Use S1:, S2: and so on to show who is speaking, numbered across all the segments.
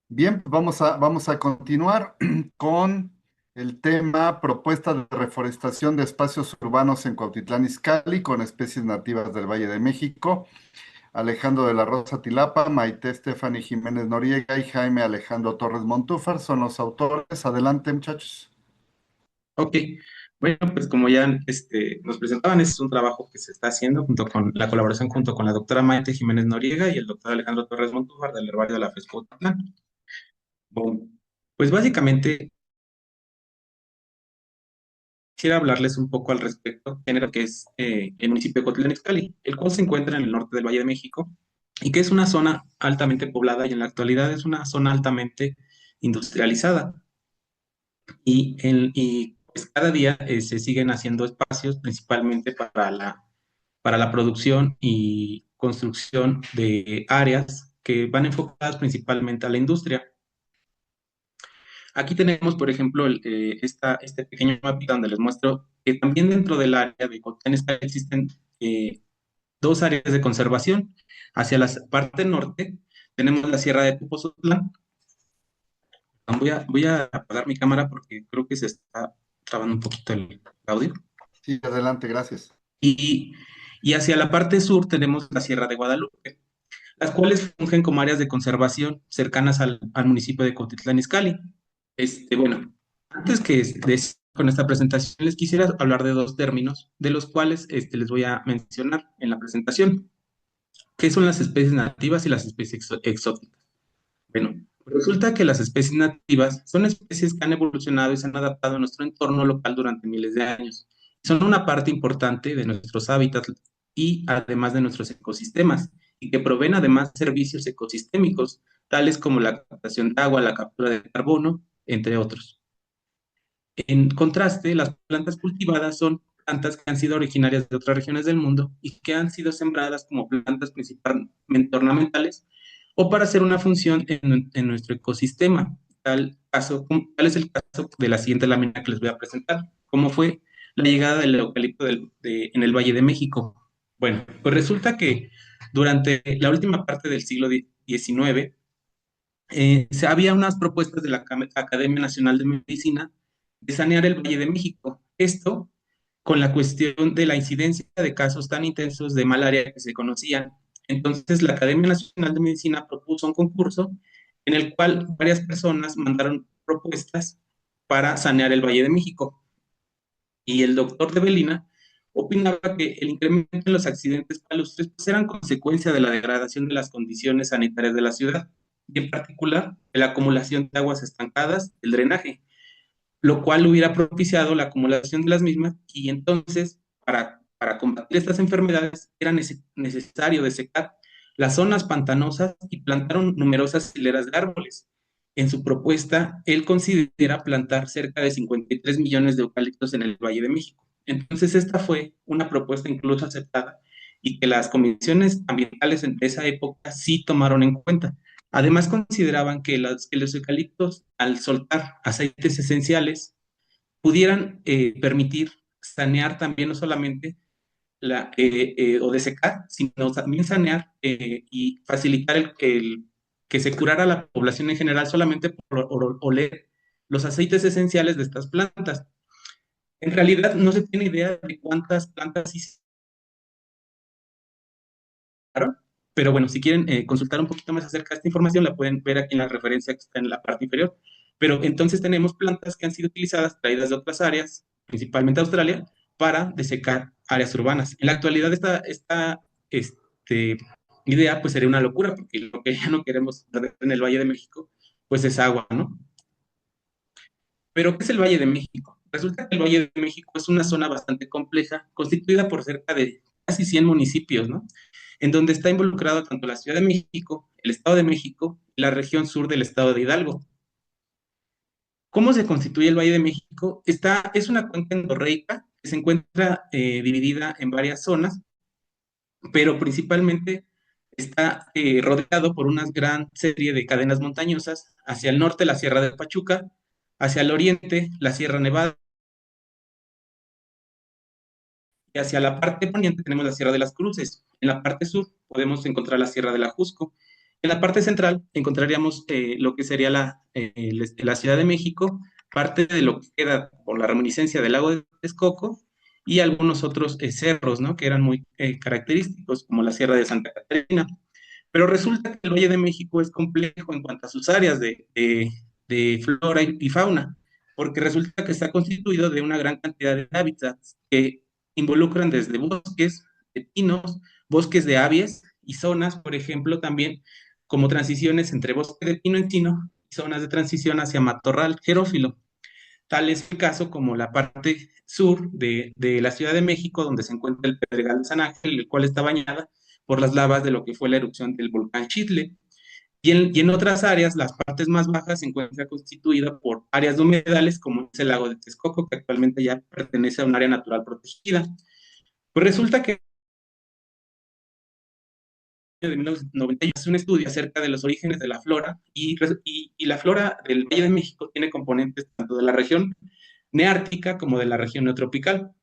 S1: Bien, vamos a continuar con el tema propuesta de reforestación de espacios urbanos en Cuautitlán Izcalli con especies nativas del Valle de México. Alejandro de la Rosa Tilapa, Maite Stephanie Jiménez Noriega y Jaime Alejandro Torres Montúfar son los autores. Adelante, muchachos.
S2: Ok, bueno, pues como ya nos presentaban, este es un trabajo que se está haciendo junto con la colaboración junto con la doctora Maite Jiménez Noriega y el doctor Alejandro Torres Montúfar del Herbario de la FESCO Ocotlán. Bueno, pues básicamente quisiera hablarles un poco al respecto, género que es el municipio de Cotlán Izcalli, el cual se encuentra en el norte del Valle de México y que es una zona altamente poblada y en la actualidad es una zona altamente industrializada. Pues cada día se siguen haciendo espacios principalmente para la producción y construcción de áreas que van enfocadas principalmente a la industria. Aquí tenemos, por ejemplo, este pequeño mapita donde les muestro que también dentro del área de Cotlán existen dos áreas de conservación. Hacia la parte norte tenemos la Sierra de Tepozotlán. Voy a apagar mi cámara porque creo que se está trabando un poquito el audio.
S1: Sí, adelante, gracias.
S2: Y, y hacia la parte sur tenemos la Sierra de Guadalupe, las cuales fungen como áreas de conservación cercanas al municipio de Cotitlán Izcalli. Bueno, antes con esta presentación, les quisiera hablar de dos términos, de los cuales les voy a mencionar en la presentación, que son las especies nativas y las especies exóticas. Bueno, resulta que las especies nativas son especies que han evolucionado y se han adaptado a nuestro entorno local durante miles de años. Son una parte importante de nuestros hábitats y además de nuestros ecosistemas, y que proveen además servicios ecosistémicos, tales como la captación de agua, la captura de carbono, entre otros. En contraste, las plantas cultivadas son plantas que han sido originarias de otras regiones del mundo y que han sido sembradas como plantas principalmente ornamentales o para hacer una función en nuestro ecosistema. Tal es el caso de la siguiente lámina que les voy a presentar, cómo fue la llegada del eucalipto en el Valle de México. Bueno, pues resulta que durante la última parte del siglo XIX había unas propuestas de la Academia Nacional de Medicina de sanear el Valle de México. Esto con la cuestión de la incidencia de casos tan intensos de malaria que se conocían. Entonces, la Academia Nacional de Medicina propuso un concurso en el cual varias personas mandaron propuestas para sanear el Valle de México. Y el doctor de Belina opinaba que el incremento en los accidentes palustres pues, eran consecuencia de la degradación de las condiciones sanitarias de la ciudad, y en particular de la acumulación de aguas estancadas, el drenaje, lo cual hubiera propiciado la acumulación de las mismas y entonces para combatir estas enfermedades era necesario desecar las zonas pantanosas y plantaron numerosas hileras de árboles. En su propuesta, él considera plantar cerca de 53 millones de eucaliptos en el Valle de México. Entonces, esta fue una propuesta incluso aceptada y que las comisiones ambientales en esa época sí tomaron en cuenta. Además, consideraban que los eucaliptos, al soltar aceites esenciales, pudieran permitir sanear también no solamente o desecar, sino también sanear y facilitar que se curara la población en general solamente por oler los aceites esenciales de estas plantas. En realidad no se tiene idea de cuántas plantas hicieron, pero bueno, si quieren consultar un poquito más acerca de esta información, la pueden ver aquí en la referencia que está en la parte inferior. Pero entonces tenemos plantas que han sido utilizadas, traídas de otras áreas, principalmente Australia, para desecar áreas urbanas. En la actualidad este, idea pues sería una locura, porque lo que ya no queremos perder en el Valle de México, pues es agua, ¿no? Pero ¿qué es el Valle de México? Resulta que el Valle de México es una zona bastante compleja, constituida por cerca de casi 100 municipios, ¿no? En donde está involucrado tanto la Ciudad de México, el Estado de México y la región sur del Estado de Hidalgo. ¿Cómo se constituye el Valle de México? Es una cuenca endorreica que se encuentra dividida en varias zonas, pero principalmente está rodeado por una gran serie de cadenas montañosas. Hacia el norte, la Sierra de Pachuca, hacia el oriente, la Sierra Nevada, y hacia la parte poniente tenemos la Sierra de las Cruces. En la parte sur podemos encontrar la Sierra del Ajusco. En la parte central encontraríamos lo que sería la Ciudad de México, parte de lo que queda por la reminiscencia del lago de Texcoco y algunos otros cerros, ¿no? Que eran muy característicos, como la Sierra de Santa Catarina. Pero resulta que el Valle de México es complejo en cuanto a sus áreas de flora y fauna, porque resulta que está constituido de una gran cantidad de hábitats que involucran desde bosques de pinos, bosques de aves y zonas, por ejemplo, también como transiciones entre bosque de pino encino y zonas de transición hacia matorral xerófilo. Tal es el caso como la parte sur de la Ciudad de México, donde se encuentra el Pedregal de San Ángel, el cual está bañada por las lavas de lo que fue la erupción del volcán Chitle. Y en otras áreas, las partes más bajas se encuentra constituida por áreas de humedales, como es el lago de Texcoco, que actualmente ya pertenece a un área natural protegida. Pues resulta que de 1990 hace un estudio acerca de los orígenes de la flora y la flora del Valle de México tiene componentes tanto de la región neártica como de la región neotropical.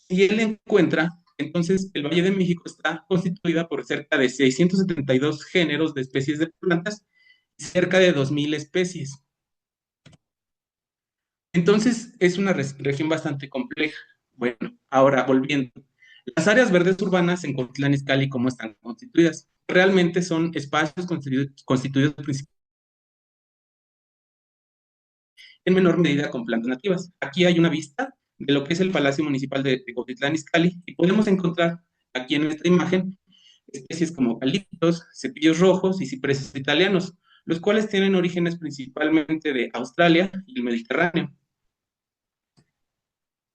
S2: Y él encuentra, entonces, el Valle de México está constituida por cerca de 672 géneros de especies de plantas y cerca de 2.000 especies. Entonces, es una región bastante compleja. Bueno, ahora volviendo. Las áreas verdes urbanas en Cuautitlán Izcalli, ¿cómo están constituidas? Realmente son espacios constituidos principalmente en menor medida con plantas nativas. Aquí hay una vista de lo que es el Palacio Municipal de Cuautitlán Izcalli y podemos encontrar aquí en esta imagen especies como eucaliptos, cepillos rojos y cipreses italianos, los cuales tienen orígenes principalmente de Australia y el Mediterráneo.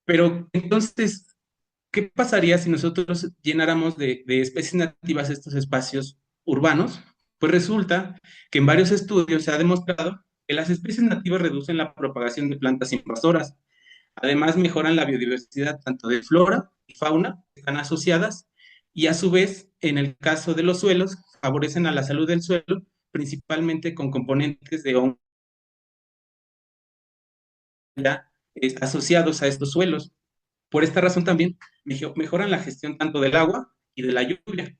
S2: Pero entonces, ¿qué pasaría si nosotros llenáramos de especies nativas estos espacios urbanos? Pues resulta que en varios estudios se ha demostrado que las especies nativas reducen la propagación de plantas invasoras. Además, mejoran la biodiversidad tanto de flora y fauna que están asociadas y a su vez, en el caso de los suelos, favorecen a la salud del suelo, principalmente con componentes de hongos asociados a estos suelos. Por esta razón también mejoran la gestión tanto del agua y de la lluvia,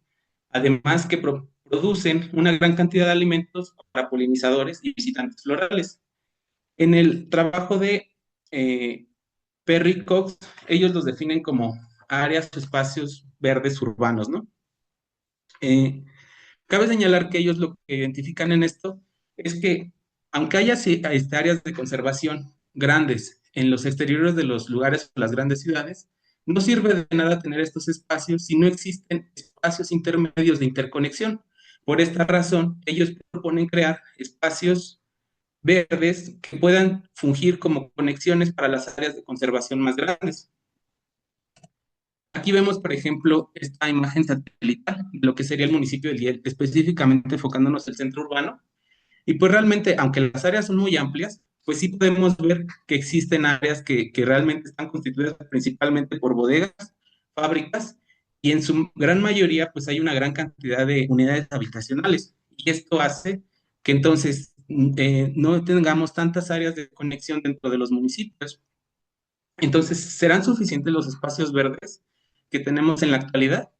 S2: además que producen una gran cantidad de alimentos para polinizadores y visitantes florales. En el trabajo de Perry Cox, ellos los definen como áreas o espacios verdes urbanos, ¿no? Eh, Cabe señalar que ellos lo que identifican en esto es que, aunque haya áreas de conservación grandes en los exteriores de los lugares o las grandes ciudades, no sirve de nada tener estos espacios si no existen espacios intermedios de interconexión. Por esta razón, ellos proponen crear espacios verdes que puedan fungir como conexiones para las áreas de conservación más grandes. Aquí vemos, por ejemplo, esta imagen satelital de lo que sería el municipio de Liel, específicamente enfocándonos en el centro urbano. Y pues realmente, aunque las áreas son muy amplias, pues sí podemos ver que existen áreas que realmente están constituidas principalmente por bodegas, fábricas, y en su gran mayoría, pues hay una gran cantidad de unidades habitacionales. Y esto hace que entonces no tengamos tantas áreas de conexión dentro de los municipios. Entonces, ¿serán suficientes los espacios verdes que tenemos en la actualidad?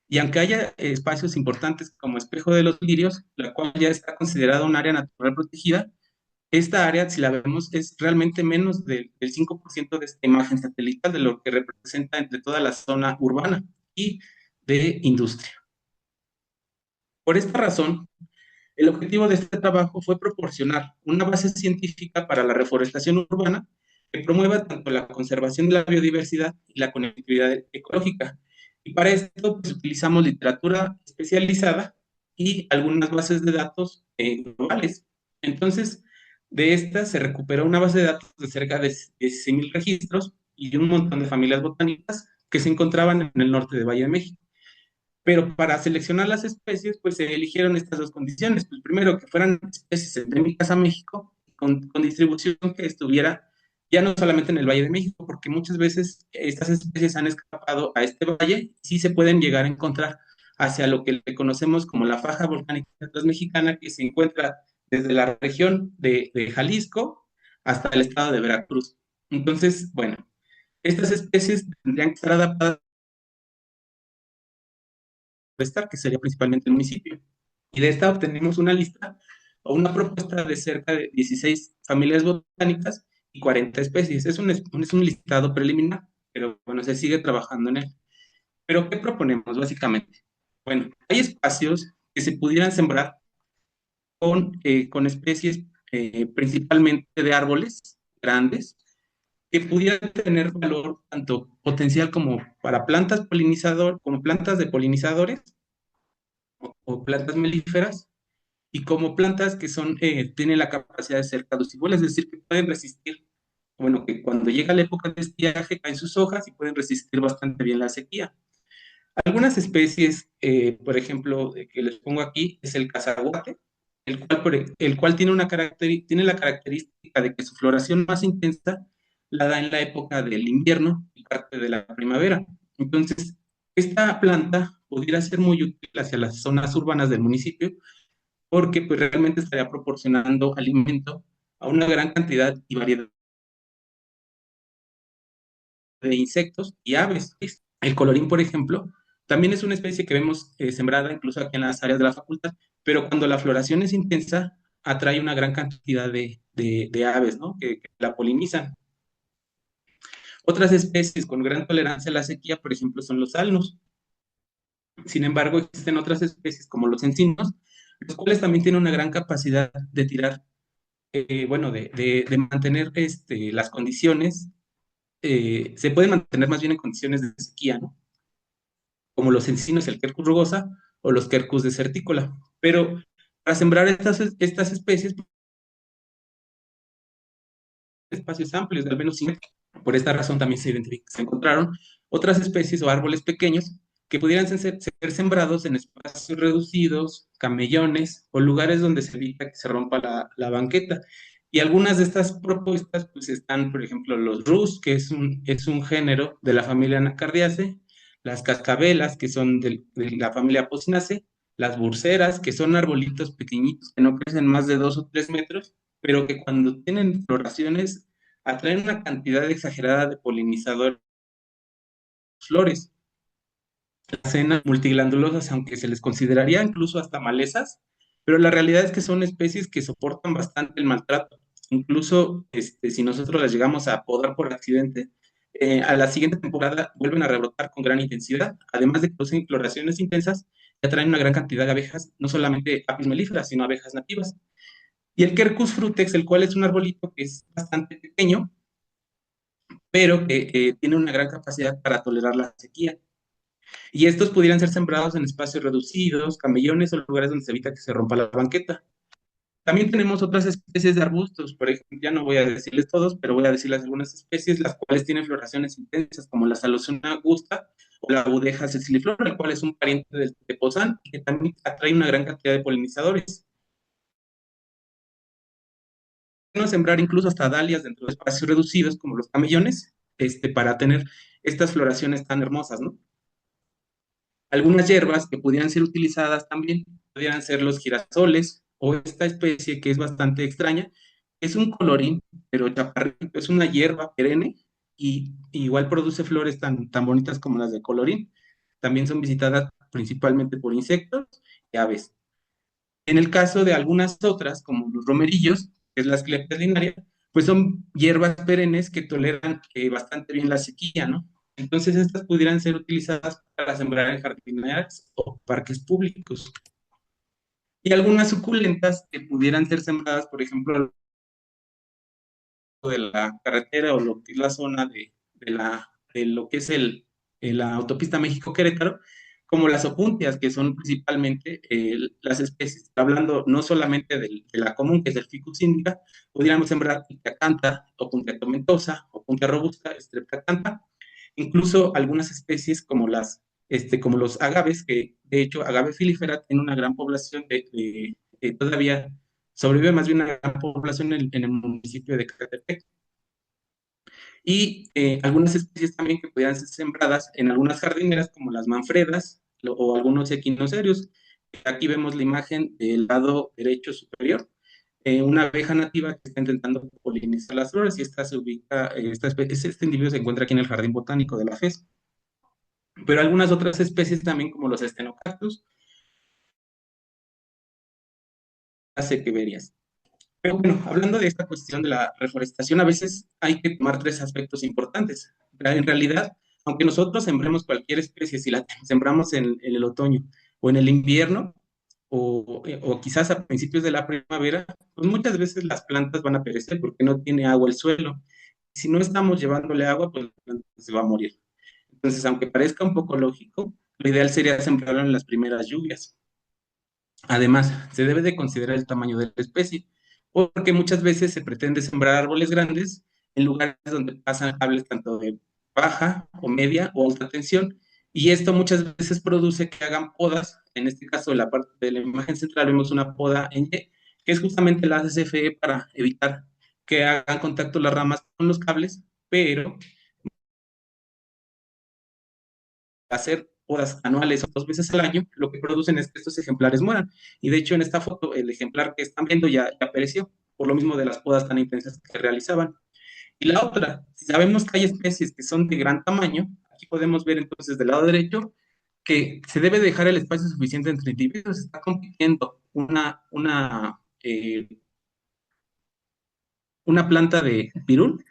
S2: Y aunque haya espacios importantes como Espejo de los Lirios, la cual ya está considerada un área natural protegida, esta área, si la vemos, es realmente menos del 5% de esta imagen satelital de lo que representa entre toda la zona urbana y de industria. Por esta razón, el objetivo de este trabajo fue proporcionar una base científica para la reforestación urbana que promueva tanto la conservación de la biodiversidad y la conectividad ecológica. Y para esto pues, utilizamos literatura especializada y algunas bases de datos globales. Entonces, de estas se recuperó una base de datos de cerca de 16.000 registros y un montón de familias botánicas que se encontraban en el norte de Valle de México. Pero para seleccionar las especies, pues se eligieron estas dos condiciones. Pues primero, que fueran especies endémicas a México, con distribución que estuviera ya no solamente en el Valle de México, porque muchas veces estas especies han escapado a este valle y sí se pueden llegar a encontrar hacia lo que le conocemos como la faja volcánica transmexicana, que se encuentra desde la región de Jalisco hasta el estado de Veracruz. Entonces, bueno, estas especies tendrían que estar adaptadas estar, que sería principalmente el municipio. Y de esta obtenemos una lista o una propuesta de cerca de 16 familias botánicas y 40 especies. Es un listado preliminar, pero bueno, se sigue trabajando en él. ¿Pero qué proponemos básicamente? Bueno, hay espacios que se pudieran sembrar con especies principalmente de árboles grandes que pudieran tener valor tanto potencial como para como plantas de polinizadores o plantas melíferas y como plantas que tienen la capacidad de ser caducifolia, es decir, que pueden resistir, bueno, que cuando llega la época de estiaje caen sus hojas y pueden resistir bastante bien la sequía. Algunas especies, por ejemplo, que les pongo aquí, es el cazaguate, el cual tiene la característica de que su floración más intensa la da en la época del invierno y parte de la primavera. Entonces, esta planta pudiera ser muy útil hacia las zonas urbanas del municipio porque pues, realmente estaría proporcionando alimento a una gran cantidad y variedad de insectos y aves. El colorín, por ejemplo, también es una especie que vemos sembrada incluso aquí en las áreas de la facultad, pero cuando la floración es intensa, atrae una gran cantidad de aves, ¿no? Que la polinizan. Otras especies con gran tolerancia a la sequía, por ejemplo, son los alnos. Sin embargo, existen otras especies como los encinos, los cuales también tienen una gran capacidad de tirar, bueno, de mantener las condiciones, se pueden mantener más bien en condiciones de sequía, ¿no? Como los encinos, el Quercus rugosa o los Quercus desertícola. Pero para sembrar estas especies, espacios amplios, de al menos 5. Por esta razón también se encontraron otras especies o árboles pequeños que pudieran ser sembrados en espacios reducidos, camellones o lugares donde se evita que se rompa la banqueta. Y algunas de estas propuestas, pues están, por ejemplo, los rus, que es un género de la familia Anacardiaceae, las cascabelas, que son de la familia Apocynaceae, las burseras, que son arbolitos pequeñitos que no crecen más de 2 o 3 metros, pero que cuando tienen floraciones atraen una cantidad exagerada de polinizadores flores. Las cenas multiglandulosas, aunque se les consideraría incluso hasta malezas, pero la realidad es que son especies que soportan bastante el maltrato. Incluso si nosotros las llegamos a podar por accidente, a la siguiente temporada vuelven a rebrotar con gran intensidad, además de que producen floraciones intensas y atraen una gran cantidad de abejas, no solamente apis melíferas, sino abejas nativas. Y el Quercus frutex, el cual es un arbolito que es bastante pequeño, pero que tiene una gran capacidad para tolerar la sequía. Y estos pudieran ser sembrados en espacios reducidos, camellones o lugares donde se evita que se rompa la banqueta. También tenemos otras especies de arbustos, por ejemplo, ya no voy a decirles todos, pero voy a decirles algunas especies, las cuales tienen floraciones intensas, como la Salosona augusta o la Budeja ceciliflora, el cual es un pariente del tepozán, que también atrae una gran cantidad de polinizadores. Podemos sembrar incluso hasta dalias dentro de espacios reducidos, como los camellones, para tener estas floraciones tan hermosas, ¿no? Algunas hierbas que pudieran ser utilizadas también pudieran ser los girasoles o esta especie que es bastante extraña. Es un colorín, pero chaparrito, es una hierba perenne y igual produce flores tan bonitas como las de colorín. También son visitadas principalmente por insectos y aves. En el caso de algunas otras, como los romerillos, que es la Asclepias linaria, pues son hierbas perennes que toleran bastante bien la sequía, ¿no? Entonces estas pudieran ser utilizadas para sembrar en jardineras o parques públicos. Y algunas suculentas que pudieran ser sembradas, por ejemplo, de la carretera o lo que es la zona de lo que es la autopista México-Querétaro, como las opuntias, que son principalmente las especies, hablando no solamente de la común, que es el Ficus indica, pudiéramos sembrar Icacantha, Opuntia tomentosa, Opuntia robusta, Streptacantha, incluso algunas especies como los agaves, que de hecho agave filífera tiene una gran población todavía sobrevive más bien una gran población en el municipio de Catepec. Y algunas especies también que pudieran ser sembradas en algunas jardineras, como las manfredas o algunos equinocerios. Aquí vemos la imagen del lado derecho superior, una abeja nativa que está intentando polinizar las flores y esta se ubica, este individuo se encuentra aquí en el Jardín Botánico de la FES. Pero algunas otras especies también, como los estenocactus, sequeverias. Pero bueno, hablando de esta cuestión de la reforestación, a veces hay que tomar tres aspectos importantes. En realidad, aunque nosotros sembremos cualquier especie, si la sembramos en el otoño o en el invierno, o quizás a principios de la primavera, pues muchas veces las plantas van a perecer porque no tiene agua el suelo. Si no estamos llevándole agua, pues la planta se va a morir. Entonces, aunque parezca un poco lógico, lo ideal sería sembrarlo en las primeras lluvias. Además, se debe de considerar el tamaño de la especie, porque muchas veces se pretende sembrar árboles grandes en lugares donde pasan cables tanto de baja o media o alta tensión, y esto muchas veces produce que hagan podas. En este caso, en la parte de la imagen central vemos una poda en Y, que es justamente la CFE para evitar que hagan contacto las ramas con los cables, pero hacer podas anuales o 2 veces al año, lo que producen es que estos ejemplares mueran. Y de hecho, en esta foto, el ejemplar que están viendo ya pereció, por lo mismo de las podas tan intensas que se realizaban. Y la otra, si sabemos que hay especies que son de gran tamaño, aquí podemos ver entonces del lado derecho que se debe dejar el espacio suficiente entre individuos. Está compitiendo una planta de pirul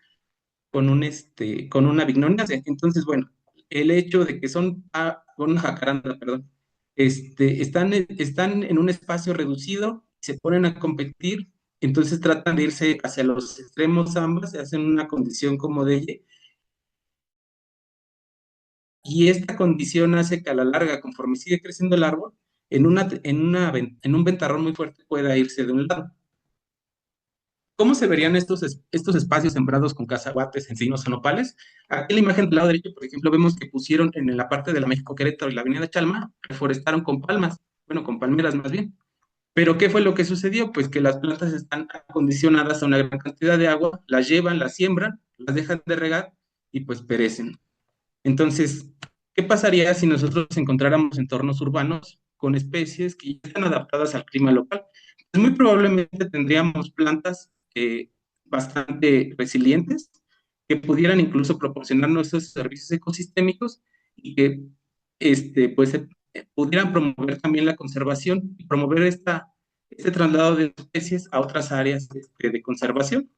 S2: con una vignonia. Entonces, bueno, el hecho de que con una jacaranda, perdón, están en un espacio reducido, se ponen a competir, entonces tratan de irse hacia los extremos ambas, se hacen una condición como de ella, y esta condición hace que a la larga, conforme sigue creciendo el árbol, en un ventarrón muy fuerte pueda irse de un lado. ¿Cómo se verían estos espacios sembrados con cacahuates, encinos o nopales? Aquí en la imagen del lado derecho, por ejemplo, vemos que pusieron en la parte de la México Querétaro y la Avenida Chalma, reforestaron con palmas, bueno, con palmeras más bien. Pero ¿qué fue lo que sucedió? Pues que las plantas están acondicionadas a una gran cantidad de agua, las llevan, las siembran, las dejan de regar y pues perecen. Entonces, ¿qué pasaría si nosotros encontráramos entornos urbanos con especies que ya están adaptadas al clima local? Pues muy probablemente tendríamos plantas bastante resilientes que pudieran incluso proporcionarnos esos servicios ecosistémicos y que pues, pudieran promover también la conservación y promover este traslado de especies a otras áreas de conservación.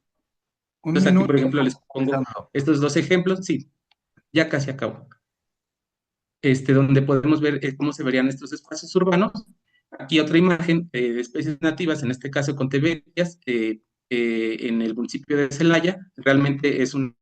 S1: Un
S2: Entonces aquí, por
S1: minuto,
S2: ejemplo, les pongo
S1: Alejandro.
S2: estos dos ejemplos. Sí, ya casi acabo. Donde podemos ver cómo se verían estos espacios urbanos. Aquí otra imagen de especies nativas, en este caso conteverias, en el municipio de Celaya. Realmente es una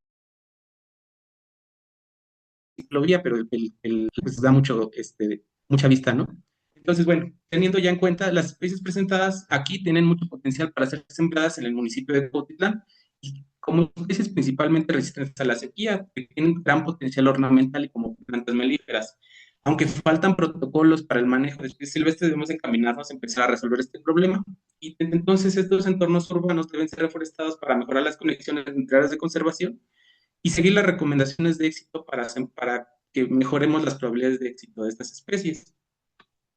S2: ciclovía, pero pues da mucha vista, ¿no? Entonces, bueno, teniendo ya en cuenta, las especies presentadas aquí tienen mucho potencial para ser sembradas en el municipio de Cuautitlán, y como especies principalmente resistentes a la sequía, que tienen gran potencial ornamental y como plantas melíferas. Aunque faltan protocolos para el manejo de especies silvestres, debemos encaminarnos a empezar a resolver este problema. Y entonces estos entornos urbanos deben ser reforestados para mejorar las conexiones entre áreas de conservación y seguir las recomendaciones de éxito para que mejoremos las probabilidades de éxito de estas especies.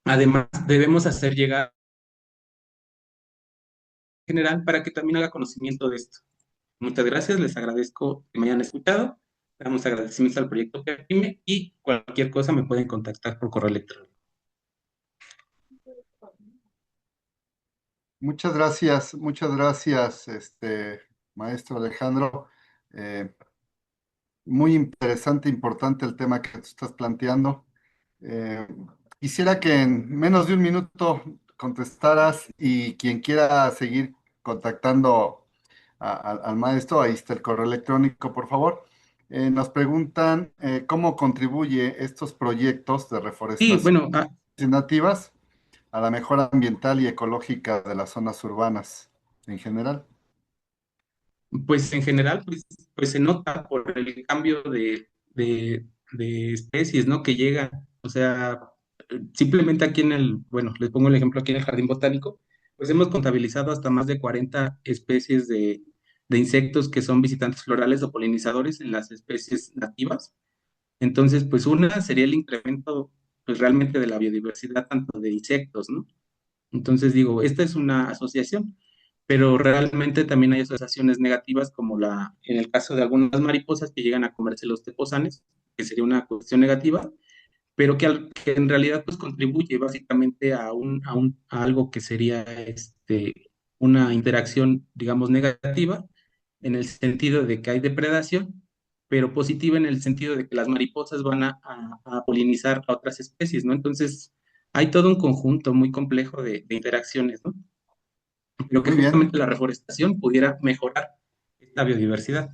S2: Además, debemos hacer llegar en general para que también haga conocimiento de esto. Muchas gracias, les agradezco que me hayan escuchado. Damos agradecimientos al proyecto PEPIME y cualquier cosa me pueden contactar por correo electrónico.
S1: Muchas gracias, maestro Alejandro. Eh, Muy interesante, importante el tema que tú estás planteando. Eh, Quisiera que en menos de un minuto contestaras y quien quiera seguir contactando al maestro, ahí está el correo electrónico, por favor. Nos preguntan cómo contribuye estos proyectos de
S2: Y
S1: reforestación
S2: bueno,
S1: nativas a la mejora ambiental y ecológica de las zonas urbanas en general.
S2: pues en general, pues se nota por el cambio de especies, ¿no? Que llegan. O sea, simplemente aquí bueno, les pongo el ejemplo aquí en el Jardín Botánico, pues hemos contabilizado hasta más de 40 especies de insectos que son visitantes florales o polinizadores en las especies nativas. Entonces, pues una sería el incremento, pues realmente de la biodiversidad, tanto de insectos, ¿no? Entonces digo, esta es una asociación, pero realmente también hay asociaciones negativas como en el caso de algunas mariposas que llegan a comerse los teposanes, que sería una cuestión negativa, pero que en realidad pues contribuye básicamente a algo que sería una interacción, digamos, negativa, en el sentido de que hay depredación, pero positiva en el sentido de que las mariposas van a polinizar a otras especies, ¿no? Entonces, hay todo un conjunto muy complejo de interacciones, ¿no? Pero que
S1: Muy bien,
S2: justamente la reforestación pudiera mejorar esta biodiversidad.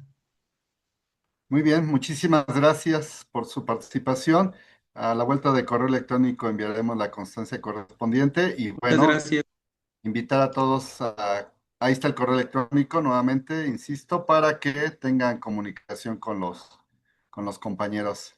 S1: muy bien. Muchísimas gracias por su participación. A la vuelta de correo electrónico enviaremos la constancia correspondiente y
S2: Muchas
S1: bueno,
S2: gracias.
S1: invitar a todos ahí está el correo electrónico nuevamente, insisto, para que tengan comunicación con los compañeros.